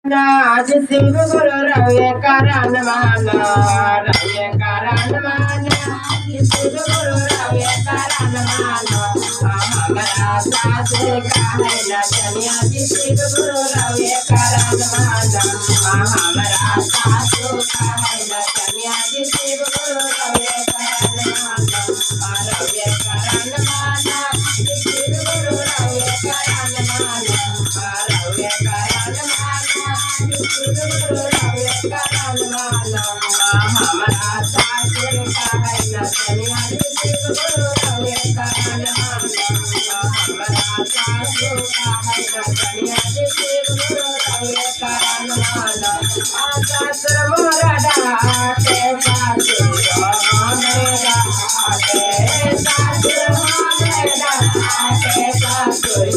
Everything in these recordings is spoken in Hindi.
आज सिंह गुरु रवि करण माना रवि करण माना सिंह गुरु रवि करण माना हमारा सासु का है नचनिया जी सिंह गुरु रवि करण माना हमारा सासु का है नचनिया जी सिंह गुरु रवि करण माना रवि करण माना सिंह गुरु रवि करण माना रवि करण माना हमारा सासुर का है नचनिया सिंह गुरु रवि करण माना हमारा सासुर का है नचनिया सिंह गुरु रवि करण माना सासुर मोरा डाटे सासुर मेरा डाटे सासुर मेरा डाटे सासुर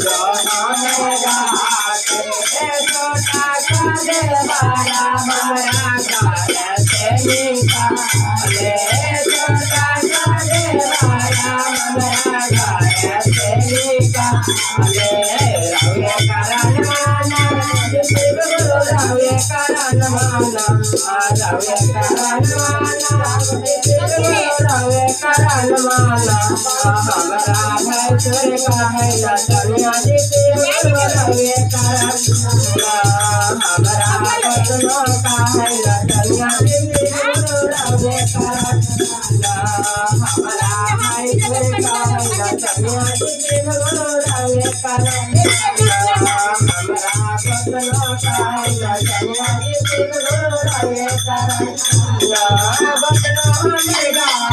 मेरा बारा हमारा घर से निकाले छोटा बारा हमारा घर से निकाले रवि करण माना शिव गुरु रवि करण माना रवि करण माना शिव गुरु रवि करण माना हमारा भैंसुर का है नचनिया शिव गुरु रवि करण हमारा बचनों का है नचनिया शिव गुरु रवि करण हमारा भैंसुर का है नचनिया शिव गुरु रवि करण हमारा बचनों का है नचनिया शिव गुरु रवि करण बचनों में गाते